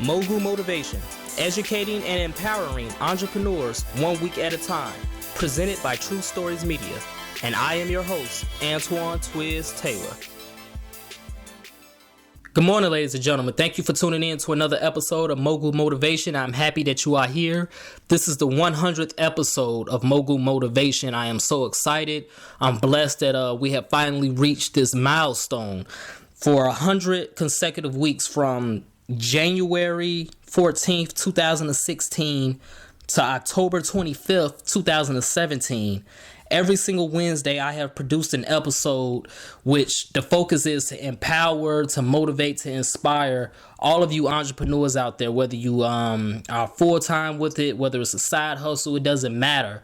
Mogul Motivation, educating and empowering entrepreneurs 1 week at a time. Presented by True Stories Media. And I am your host, Antoine Twiz Taylor. Good morning, ladies and gentlemen. Thank you for tuning in to another episode of Mogul Motivation. I'm happy that you are here. This is the 100th episode of Mogul Motivation. I am so excited. I'm blessed that we have finally reached this milestone. For 100 consecutive weeks from January 14th, 2016 to October 25th, 2017, every single Wednesday, I have produced an episode which the focus is to empower, to motivate, to inspire all of you entrepreneurs out there, whether you are full-time with it, whether it's a side hustle, it doesn't matter.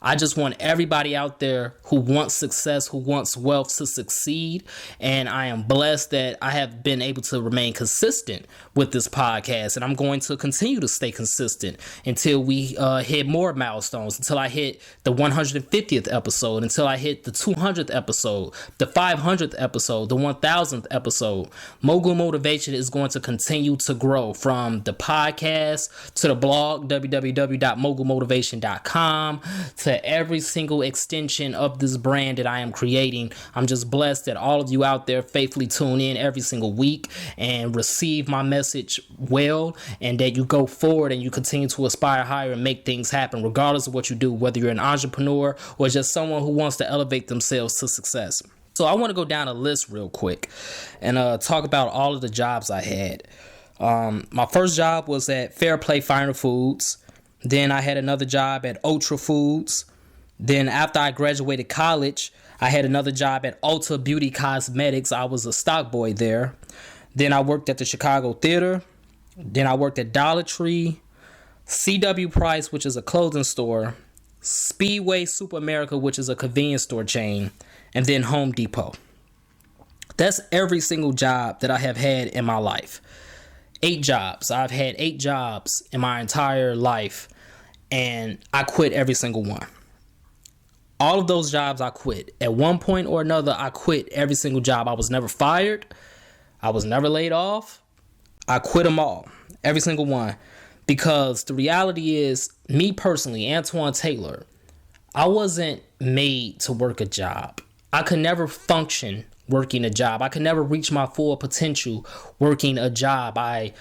I just want everybody out there who wants success, who wants wealth to succeed. And I am blessed that I have been able to remain consistent with this podcast. And I'm going to continue to stay consistent until we hit more milestones, until I hit the 150th episode, until I hit the 200th episode, the 500th episode, the 1000th episode. Mogul Motivation is going to continue to grow, from the podcast to the blog, www.mogulmotivation.com, to every single extension of this brand that I am creating. I'm just blessed that all of you out there faithfully tune in every single week and receive my message well, and that you go forward and you continue to aspire higher and make things happen regardless of what you do, whether you're an entrepreneur or just someone who wants to elevate themselves to success. So I want to go down a list real quick and talk about all of the jobs I had. My first job was at Fair Play Finer Foods. Then I had another job at Ultra Foods. Then after I graduated college, I had another job at Ulta Beauty Cosmetics. I was a stock boy there. Then I worked at the Chicago Theater. Then I worked at Dollar Tree, CW Price, which is a clothing store, Speedway Super America, which is a convenience store chain, and then Home Depot. That's every single job that I have had in my life. 8 jobs. I've had 8 jobs in my entire life, and I quit every single one. All of those jobs I quit. At one point or another, I quit every single job. I was never fired. I was never laid off. I quit them all. Every single one. Because the reality is, me personally, Antoine Taylor, I wasn't made to work a job. I could never function working a job. I could never reach my full potential working a job. I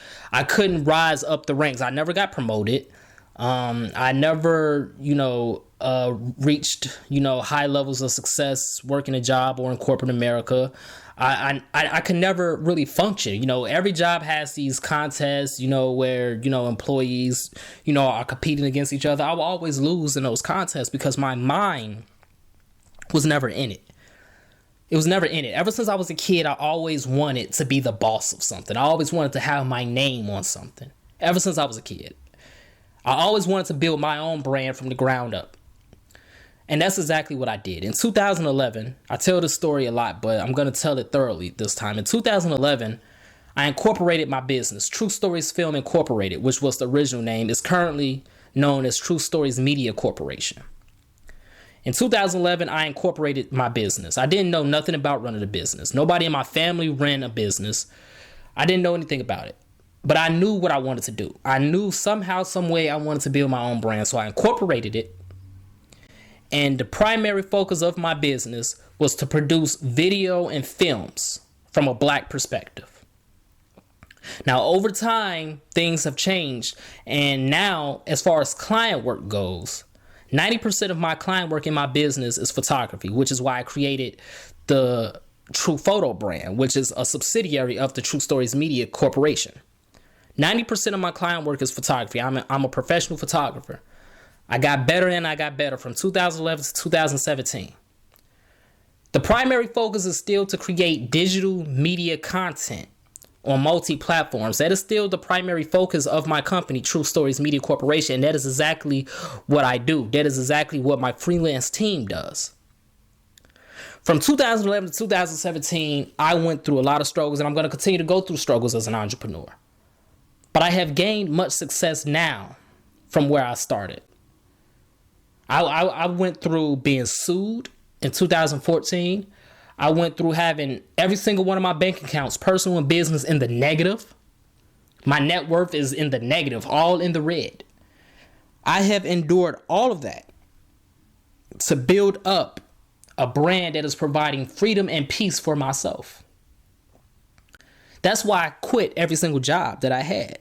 couldn't rise up the ranks. I never got promoted. I never, reached, high levels of success working a job or in corporate America. I could never really function. Every job has these contests, where, employees, are competing against each other. I will always lose in those contests because my mind was never in it. It was never in it. Ever since I was a kid, I always wanted to be the boss of something. I always wanted to have my name on something. Ever since I was a kid. I always wanted to build my own brand from the ground up. And that's exactly what I did. In 2011, I tell this story a lot, but I'm going to tell it thoroughly this time. In 2011, I incorporated my business, True Stories Film Incorporated, which was the original name, is currently known as True Stories Media Corporation. In 2011, I incorporated my business. I didn't know nothing about running a business. Nobody in my family ran a business. I didn't know anything about it. But I knew what I wanted to do. I knew somehow, some way I wanted to build my own brand. So I incorporated it. And the primary focus of my business was to produce video and films from a Black perspective. Now, over time, things have changed. And now, as far as client work goes, 90% of my client work in my business is photography, which is why I created the True Photo brand, which is a subsidiary of the True Stories Media Corporation. 90% of my client work is photography. I'm a professional photographer. I got better and I got better from 2011 to 2017. The primary focus is still to create digital media content on multi-platforms. That is still the primary focus of my company, True Stories Media Corporation. And that is exactly what I do. That is exactly what my freelance team does. From 2011 to 2017, I went through a lot of struggles, and I'm going to continue to go through struggles as an entrepreneur. But I have gained much success now from where I started. I went through being sued in 2014. I went through having every single one of my bank accounts, personal and business, in the negative My net worth is in the negative, all in the red. I have endured all of that to build up a brand that is providing freedom and peace for myself. That's why I quit every single job that I had.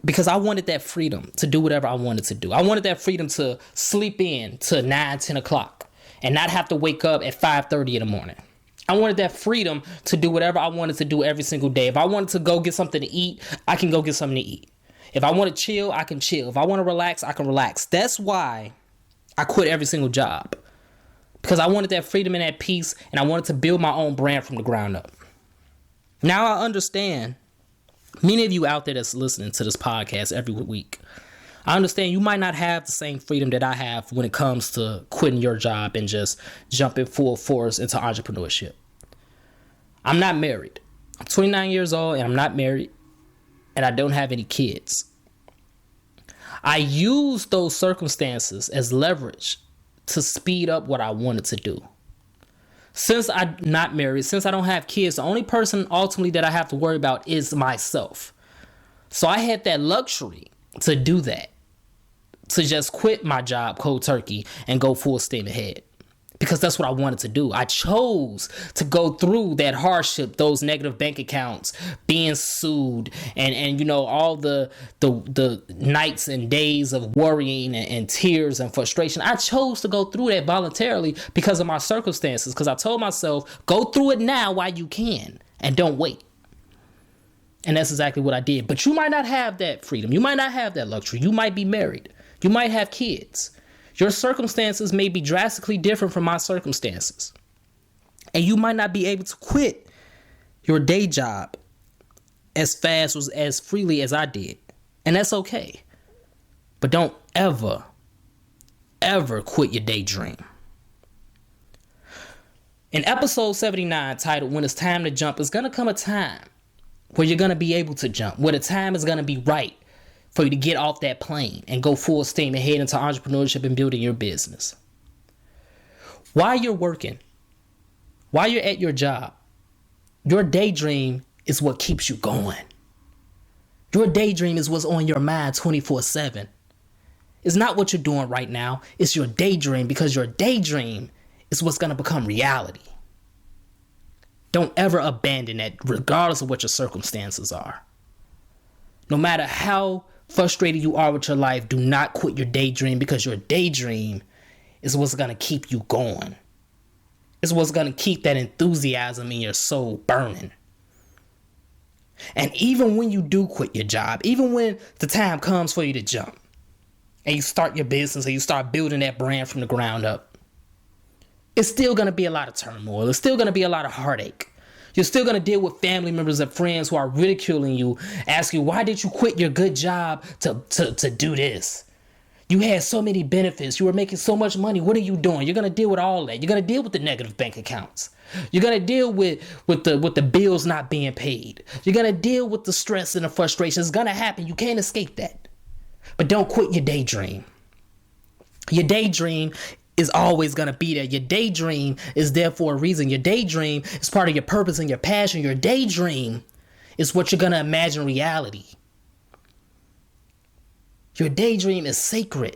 Because I wanted that freedom to do whatever I wanted to do. I wanted that freedom to sleep in to 9, 10 o'clock and not have to wake up at 5:30 in the morning. I wanted that freedom to do whatever I wanted to do every single day. If I wanted to go get something to eat, I can go get something to eat. If I want to chill, I can chill. If I want to relax, I can relax. That's why I quit every single job. Because I wanted that freedom and that peace, and I wanted to build my own brand from the ground up. Now I understand, many of you out there that's listening to this podcast every week, I understand you might not have the same freedom that I have when it comes to quitting your job and just jumping full force into entrepreneurship. I'm not married. I'm 29 years old and I'm not married, and I don't have any kids. I used those circumstances as leverage to speed up what I wanted to do. Since I'm not married, since I don't have kids, the only person ultimately that I have to worry about is myself. So I had that luxury to do that, to just quit my job cold turkey and go full steam ahead, because that's what I wanted to do. I chose to go through that hardship, those negative bank accounts, being sued, and you know, all the nights and days of worrying and tears and frustration. I chose to go through that voluntarily because of my circumstances, because I told myself, go through it now while you can and don't wait. And that's exactly what I did. But you might not have that freedom. You might not have that luxury. You might be married. You might have kids. Your circumstances may be drastically different from my circumstances. And you might not be able to quit your day job as fast or as freely as I did. And that's okay. But don't ever, ever quit your daydream. In episode 79, titled When It's Time to Jump, it's going to come a time where you're going to be able to jump, where the time is going to be right for you to get off that plane and go full steam ahead into entrepreneurship and building your business. While you're working, while you're at your job, your daydream is what keeps you going. Your daydream is what's on your mind 24/7. It's not what you're doing right now. It's your daydream, because your daydream is what's going to become reality. Don't ever abandon that, regardless of what your circumstances are. No matter how frustrated you are with your life, do not quit your daydream, because your daydream is what's going to keep you going. It's what's going to keep that enthusiasm in your soul burning. And even when you do quit your job, even when the time comes for you to jump and you start your business and you start building that brand from the ground up, it's still going to be a lot of turmoil. It's still going to be a lot of heartache. You're still going to deal with family members and friends who are ridiculing you, asking, why did you quit your good job to do this? You had so many benefits. You were making so much money. What are you doing? You're going to deal with all that. You're going to deal with the negative bank accounts. You're going to deal with the bills not being paid. You're going to deal with the stress and the frustration. It's going to happen. You can't escape that. But don't quit your daydream. Your daydream is always going to be there. Your daydream is there for a reason. Your daydream is part of your purpose and your passion. Your daydream is what you're going to imagine reality. Your daydream is sacred.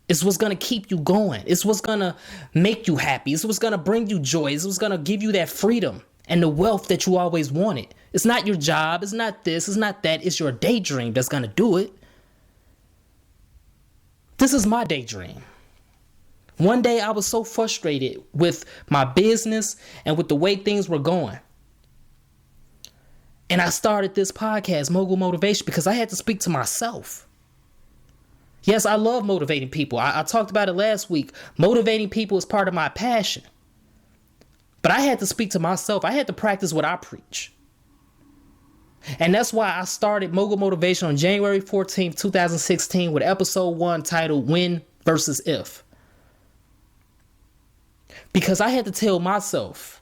It's what's going to keep you going. It's what's going to make you happy. It's what's going to bring you joy. It's what's going to give you that freedom and the wealth that you always wanted. It's not your job. It's not this. It's not that. It's your daydream that's going to do it. This is my daydream. One day I was so frustrated with my business and with the way things were going. And I started this podcast, Mogul Motivation, because I had to speak to myself. Yes, I love motivating people. I talked about it last week. Motivating people is part of my passion. But I had to speak to myself. I had to practice what I preach. And that's why I started Mogul Motivation on January 14th, 2016 with episode 1 titled When versus If. Because I had to tell myself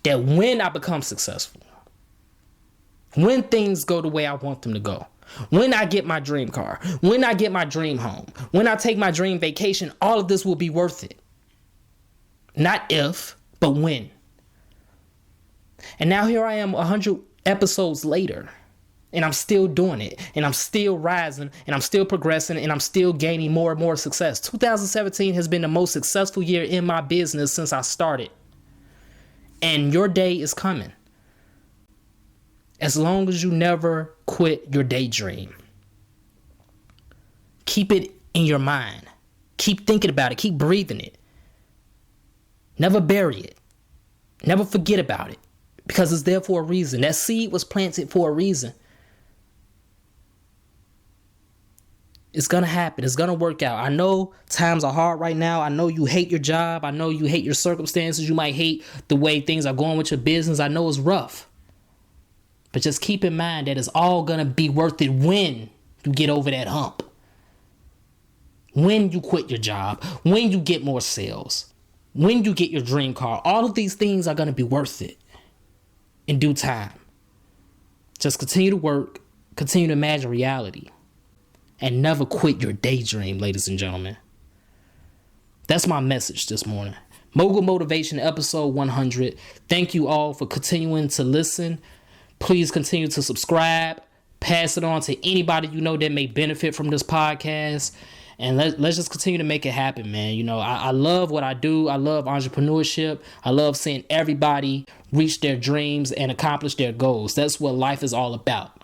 that when I become successful, when things go the way I want them to go, when I get my dream car, when I get my dream home, when I take my dream vacation, all of this will be worth it. Not if, but when. And now here I am 100 episodes later. And I'm still doing it. And I'm still rising. And I'm still progressing. And I'm still gaining more and more success. 2017 has been the most successful year in my business since I started. And your day is coming. As long as you never quit your daydream. Keep it in your mind. Keep thinking about it. Keep breathing it. Never bury it. Never forget about it. Because it's there for a reason. That seed was planted for a reason. It's going to happen. It's going to work out. I know times are hard right now. I know you hate your job. I know you hate your circumstances. You might hate the way things are going with your business. I know it's rough. But just keep in mind that it's all going to be worth it when you get over that hump. When you quit your job. When you get more sales. When you get your dream car. All of these things are going to be worth it in due time. Just continue to work. Continue to imagine reality. And never quit your daydream, ladies and gentlemen. That's my message this morning. Mogul Motivation, episode 100. Thank you all for continuing to listen. Please continue to subscribe. Pass it on to anybody you know that may benefit from this podcast. And let's just continue to make it happen, man. You know, I love what I do. I love entrepreneurship. I love seeing everybody reach their dreams and accomplish their goals. That's what life is all about.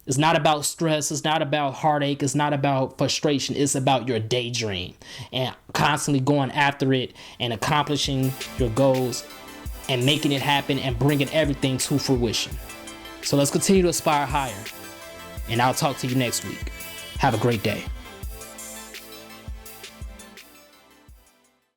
It's not about stress. It's not about heartache. It's not about frustration. It's about your daydream and constantly going after it and accomplishing your goals and making it happen and bringing everything to fruition. So let's continue to aspire higher. And I'll talk to you next week. Have a great day.